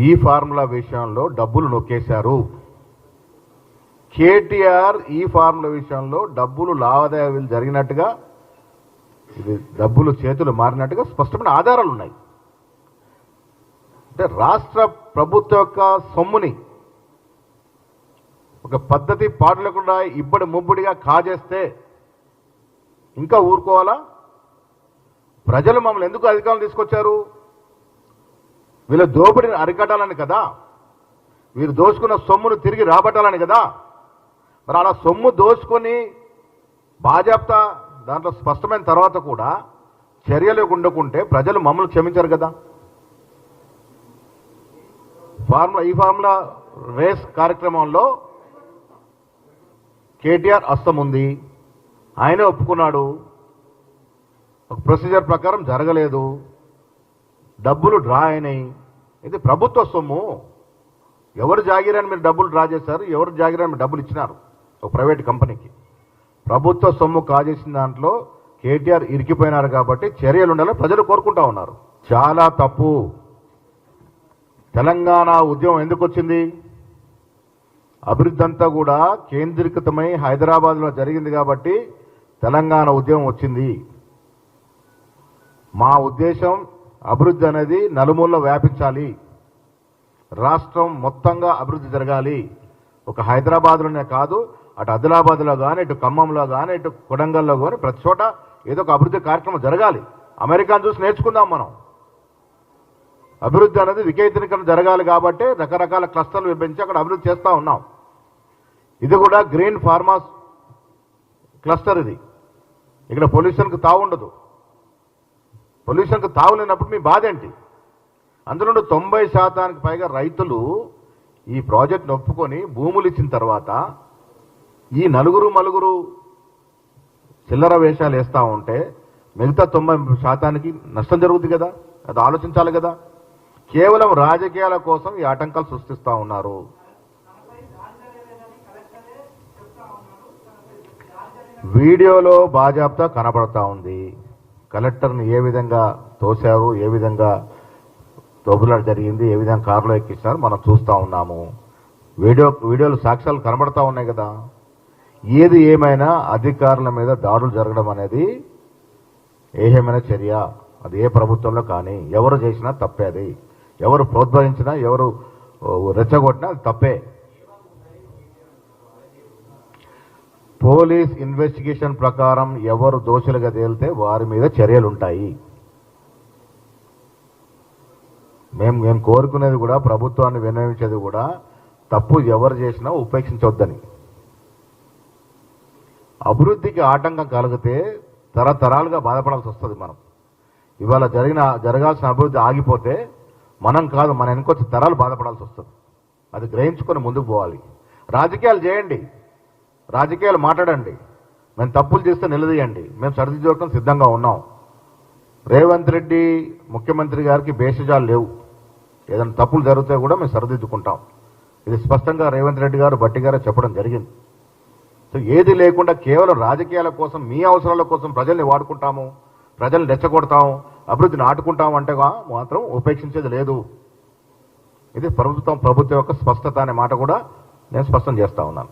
ఈ ఫార్ములా విషయంలో డబ్బులు నొక్కేశారు. కేటీఆర్ ఈ ఫార్ములా విషయంలో డబ్బులు లావాదేవీలు జరిగినట్టుగా, ఇది డబ్బులు చేతులు మారినట్టుగా స్పష్టమైన ఆధారాలు ఉన్నాయి. అంటే రాష్ట్ర ప్రభుత్వ యొక్క సొమ్ముని ఒక పద్ధతి పాటు లేకుండా ఇబ్బడి ముబ్బడిగా కాజేస్తే ఇంకా ఊరుకోవాలా? ప్రజలు మమ్మల్ని ఎందుకు అధికారులు తీసుకొచ్చారు? వీళ్ళ దోపిడిని అరికట్టాలని కదా, వీరు దోచుకున్న సొమ్మును తిరిగి రాబట్టాలని కదా. మరి అలా సొమ్ము దోచుకొని బాజాప్తా దాంట్లో స్పష్టమైన తర్వాత కూడా చర్యలు ఉండకుంటే ప్రజలు మమ్మల్ని క్షమించారు కదా. ఈ ఫార్ములా రేస్ కార్యక్రమంలో కేటీఆర్ హస్తం ఉంది, ఆయనే ఒప్పుకున్నాడు. ఒక ప్రొసీజర్ ప్రకారం జరగలేదు, డబ్బులు డ్రా అయినాయి. ఇది ప్రభుత్వ సొమ్ము. ఎవరు జాగిరని మీరు డబ్బులు డ్రా చేశారు? ఎవరు జాగిరని మీరు డబ్బులు ఇచ్చినారు? ఒక ప్రైవేట్ కంపెనీకి. ప్రభుత్వ సొమ్ము కాజేసిన దాంట్లో కేటీఆర్ ఇరికిపోయినారు కాబట్టి చర్యలు ఉండాలని ప్రజలు కోరుకుంటా ఉన్నారు. చాలా తప్పు. తెలంగాణ ఉద్యమం ఎందుకు వచ్చింది? అభివృద్ధి అంతా కూడా కేంద్రీకృతమై హైదరాబాద్లో జరిగింది కాబట్టి తెలంగాణ ఉద్యమం వచ్చింది. మా ఉద్దేశం అభివృద్ధి అనేది నలుమూలలో వ్యాపించాలి, రాష్ట్రం మొత్తంగా అభివృద్ధి జరగాలి. ఒక హైదరాబాద్లోనే కాదు, అటు ఆదిలాబాద్లో కానీ, ఇటు ఖమ్మంలో కానీ, ఇటు కొడంగల్లో కానీ ప్రతి చోట ఏదో ఒక అభివృద్ధి కార్యక్రమం జరగాలి. అమెరికాను చూసి నేర్చుకుందాం మనం. అభివృద్ధి అనేది వికేంద్రీకరణ జరగాలి కాబట్టి రకరకాల క్లస్టర్లు పెంచి అక్కడ అభివృద్ధి చేస్తూ ఉన్నాం. ఇది కూడా గ్రీన్ ఫార్మాస్ క్లస్టర్. ఇది ఇక్కడ పొల్యూషన్కి తావు ఉండదు. పొల్యూషన్కి తావు లేనప్పుడు మీ బాధ ఏంటి? అందులో 90% పైగా రైతులు ఈ ప్రాజెక్ట్ను ఒప్పుకొని భూములు ఇచ్చిన తర్వాత ఈ నలుగురు చిల్లర వేషాలు వేస్తూ ఉంటే మిగతా 90% నష్టం జరుగుతుంది కదా. అది ఆలోచించాలి కదా. కేవలం రాజకీయాల కోసం ఈ ఆటంకాలు సృష్టిస్తూ ఉన్నారు. వీడియోలో బాజాప్తా కనబడతా ఉంది. కలెక్టర్ని ఏ విధంగా తోశారు, ఏ విధంగా తోపులాట జరిగింది, ఏ విధంగా కారులో ఎక్కించినారు మనం చూస్తూ ఉన్నాము. వీడియోలు సాక్ష్యాలు కనబడతా ఉన్నాయి కదా. ఏది ఏమైనా అధికారుల మీద దాడులు జరగడం అనేది ఏమైనా చర్య. అది ఏ ప్రభుత్వంలో కానీ ఎవరు చేసినా తప్పే. అది ఎవరు ప్రోత్సహించినా, ఎవరు రెచ్చగొట్టినా అది తప్పే. పోలీస్ ఇన్వెస్టిగేషన్ ప్రకారం ఎవరు దోషులుగా తేలితే వారి మీద చర్యలు ఉంటాయి. మేము కోరుకునేది కూడా, ప్రభుత్వాన్ని విన్నవించేది కూడా, తప్పు ఎవరు చేసినా ఉపేక్షించొద్దని. అభివృద్ధికి ఆటంకం కలిగితే తరతరాలుగా బాధపడాల్సి వస్తుంది. మనం ఇవాళ జరగాల్సిన అభివృద్ధి ఆగిపోతే మనం కాదు, మన వెనుకొచ్చి తరాలు బాధపడాల్సి వస్తుంది. అది గ్రహించుకొని ముందుకు పోవాలి. రాజకీయాలు చేయండి, రాజకీయాలు మాట్లాడండి, మేము తప్పులు చేస్తే నిలదీయండి, మేము సరిదిద్దుకోవడం సిద్ధంగా ఉన్నాం. రేవంత్ రెడ్డి ముఖ్యమంత్రి గారికి భేషజాలు లేవు. ఏదైనా తప్పులు జరిగితే కూడా మేము సరిదిద్దుకుంటాం. ఇది స్పష్టంగా రేవంత్ రెడ్డి గారు, భట్టి గారు చెప్పడం జరిగింది. సో ఏది లేకుండా కేవలం రాజకీయాల కోసం, మీ అవసరాల కోసం ప్రజల్ని వాడుకుంటాము, ప్రజల్ని రెచ్చగొడతాము, అభివృద్ధిని ఆటుకుంటాము అంటే మాత్రం ఉపేక్షించేది లేదు. ఇది ప్రభుత్వం యొక్క స్పష్టత అనే మాట కూడా నేను స్పష్టం చేస్తా ఉన్నాను.